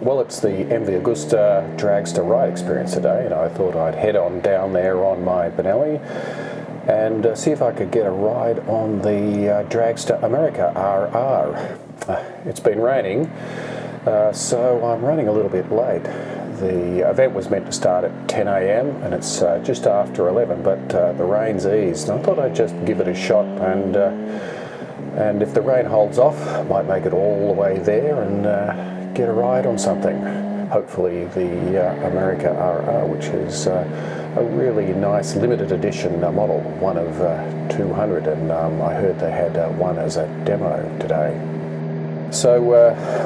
Well, it's the MV Agusta Dragster ride experience today, and I thought I'd head on down there on my Benelli and see if I could get a ride on the Dragster America RR. It's been raining, so I'm running a little bit late. The event was meant to start at 10 a.m. and it's just after 11, but the rain's eased, and I thought I'd just give it a shot, and if the rain holds off, I might make it all the way there and get a ride on something. Hopefully the America RR, which is a really nice limited edition model, one of 200, and I heard they had one as a demo today. So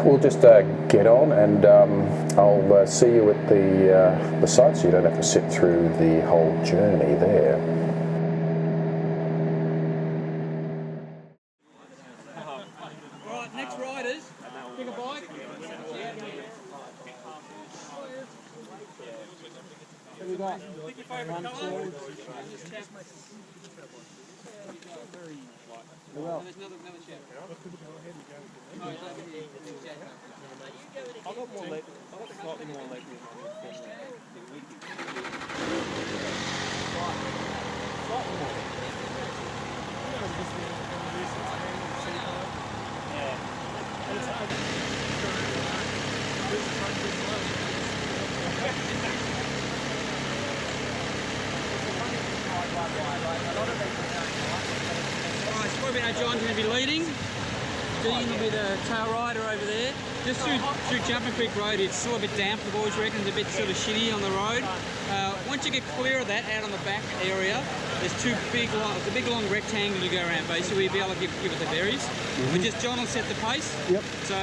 we'll just get on, and I'll see you at the site, so you don't have to sit through the whole journey there. Alright, next riders, pick a bike. What we got? Pick your favourite colour. There's another chat. I've got more leg. I've got slightly more leg than Probably now John's going to be leading. Dean will be the tail rider over there. Just through Jumping Creek Road, it's still a bit damp, the boys reckon. It's a bit sort of shitty on the road. Once you get clear of that, out on the back area, there's two big long rectangle to go around, basically. We'll be able to give it the berries. But just John will set the pace. Yep. So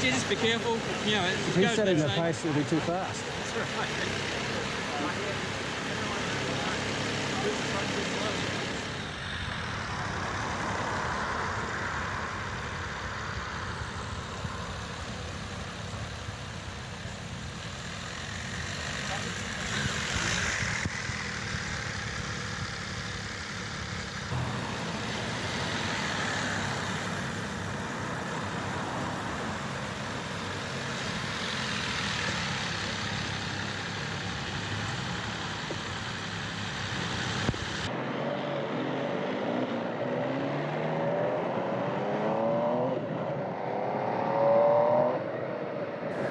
just be careful. You know, if he's setting the pace, it'll be too fast. That's right.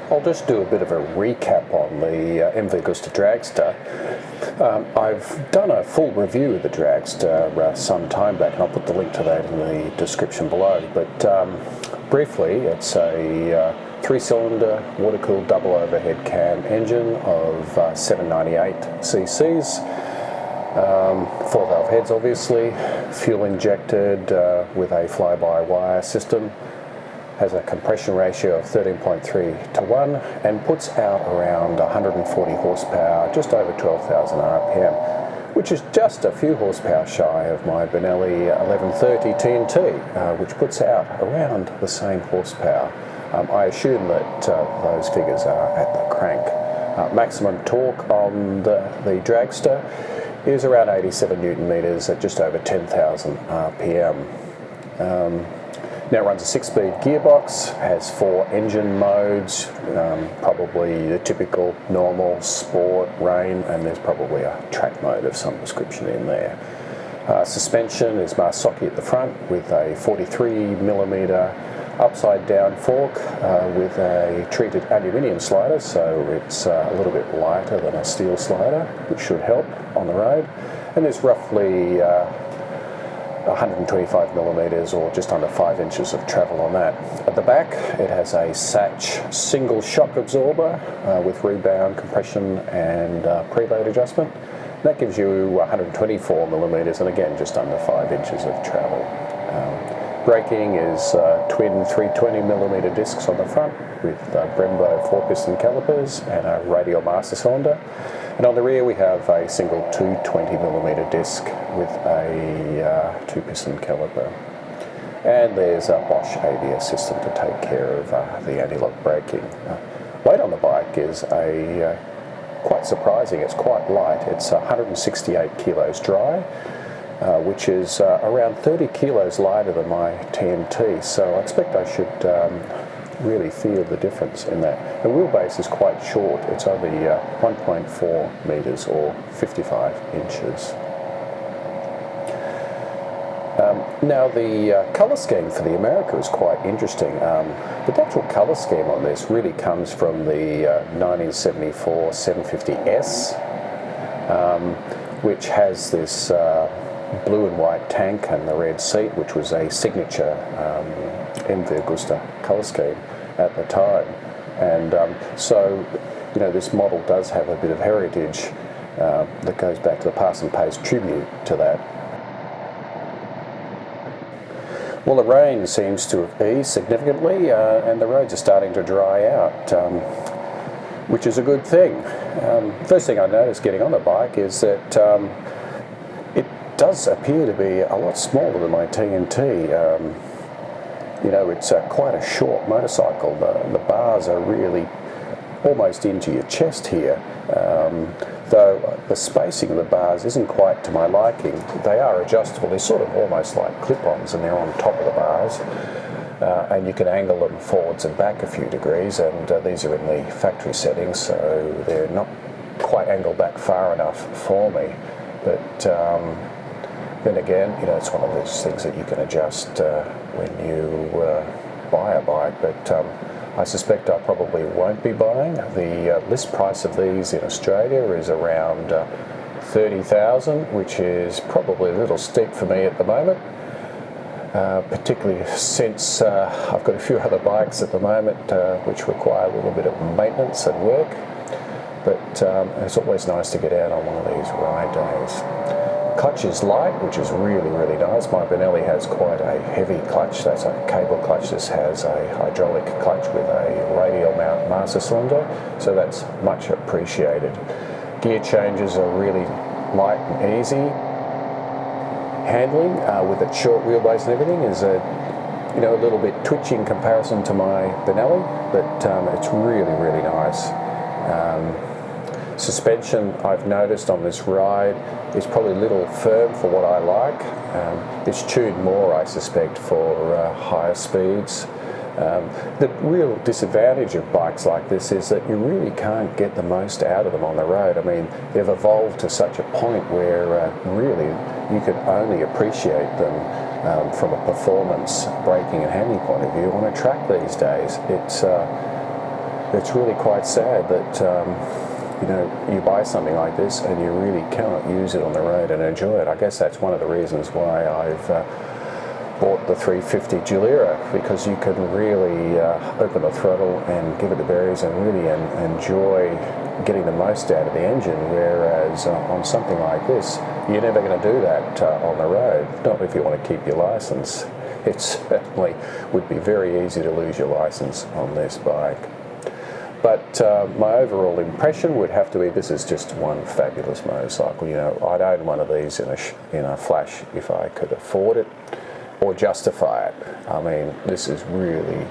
I'll just do a bit of a recap on the MV Agusta Dragster. I've done a full review of the Dragster some time back, and I'll put the link to that in the description below. But briefly, it's a 3-cylinder water-cooled double overhead cam engine of 798 cc's, 4-valve heads obviously, fuel injected with a fly-by-wire system. Has a compression ratio of 13.3 to 1 and puts out around 140 horsepower, just over 12,000 RPM, which is just a few horsepower shy of my Benelli 1130 TNT, which puts out around the same horsepower. I assume that those figures are at the crank. Maximum torque on the Dragster is around 87 Newton meters at just over 10,000 RPM. Now it runs a 6-speed gearbox, has 4 engine modes, probably the typical normal, sport, rain, and there's probably a track mode of some description in there. Suspension is Marsocchi at the front with a 43mm upside down fork with a treated aluminium slider, so it's a little bit lighter than a steel slider, which should help on the road. And there's roughly 125mm or just under 5 inches of travel on that. At the back it has a Satch single shock absorber with rebound, compression and preload adjustment. That gives you 124mm and again just under 5 inches of travel. Braking is twin 320mm discs on the front with Brembo 4-piston calipers and a radial master cylinder. And on the rear we have a single 220mm disc with a 2-piston caliper. And there's a Bosch ABS system to take care of the anti-lock braking. Weight on the bike is quite surprising. It's quite light. It's 168 kilos dry, which is around 30 kilos lighter than my TNT. So I expect I should really feel the difference in that. The wheelbase is quite short. It's only 1.4 metres or 55 inches. Now the colour scheme for the America is quite interesting. The actual colour scheme on this really comes from the 1974 750S, which has this blue and white tank and the red seat, which was a signature MV Agusta colour scheme at the time. And so, you know, this model does have a bit of heritage that goes back to the past and pays tribute to that. Well, the rain seems to have eased significantly and the roads are starting to dry out, which is a good thing. First thing I noticed getting on the bike is that it does appear to be a lot smaller than my TNT. You know, it's quite a short motorcycle. The bars are really almost into your chest here. Though the spacing of the bars isn't quite to my liking. They are adjustable. They're sort of almost like clip-ons and they're on top of the bars. And you can angle them forwards and back a few degrees, and these are in the factory settings, so they're not quite angled back far enough for me. But then again, you know, it's one of those things that you can adjust when you buy a bike. But I suspect I probably won't be buying. The list price of these in Australia is around 30,000, which is probably a little steep for me at the moment, particularly since I've got a few other bikes at the moment which require a little bit of maintenance and work. But it's always nice to get out on one of these ride days. Clutch is light, which is really, really nice. My Benelli has quite a heavy clutch. That's a cable clutch. This has a hydraulic clutch with a radial mount master cylinder, so that's much appreciated. Gear changes are really light and easy. Handling with its short wheelbase and everything is a little bit twitchy in comparison to my Benelli, but it's really, really nice. Suspension, I've noticed on this ride, is probably a little firm for what I like. It's tuned more, I suspect, for higher speeds. The real disadvantage of bikes like this is that you really can't get the most out of them on the road. I mean, they've evolved to such a point where really you can only appreciate them from a performance, braking and handling point of view on a track these days. It's really quite sad that you buy something like this and you really cannot use it on the road and enjoy it. I guess that's one of the reasons why I've bought the 350 Giuliera, because you can really open the throttle and give it the berries and really enjoy getting the most out of the engine, whereas on something like this, you're never going to do that on the road, not if you want to keep your license. It certainly would be very easy to lose your license on this bike. But my overall impression would have to be this is just one fabulous motorcycle. You know, I'd own one of these in a flash if I could afford it or justify it. I mean, this is really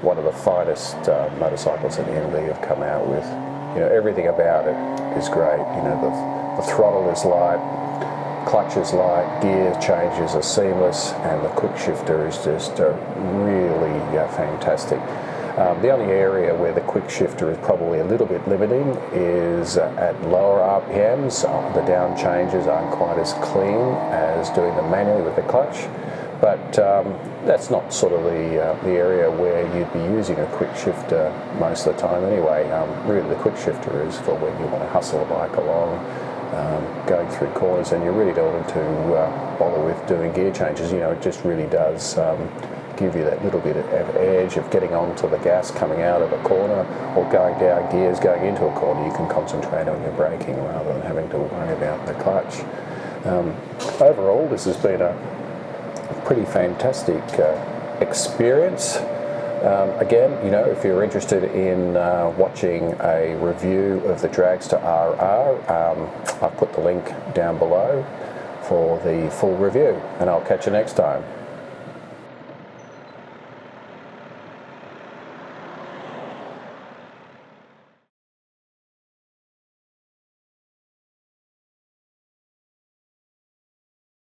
one of the finest motorcycles that MV have come out with. You know, everything about it is great. You know, the throttle is light, clutch is light, gear changes are seamless, and the quick shifter is just really fantastic. The only area where the quick shifter is probably a little bit limiting is at lower RPMs. The down changes aren't quite as clean as doing them manually with the clutch, but that's not sort of the area where you'd be using a quick shifter most of the time anyway. Really the quick shifter is for when you want to hustle a bike along, going through corners, and you really don't want to bother with doing gear changes. You know, it just really does give you that little bit of edge of getting onto the gas coming out of a corner or going down gears going into a corner. You can concentrate on your braking rather than having to worry about the clutch. Overall, this has been a pretty fantastic experience. Again, you know, if you're interested in watching a review of the Dragster RR, I've put the link down below for the full review, and I'll catch you next time.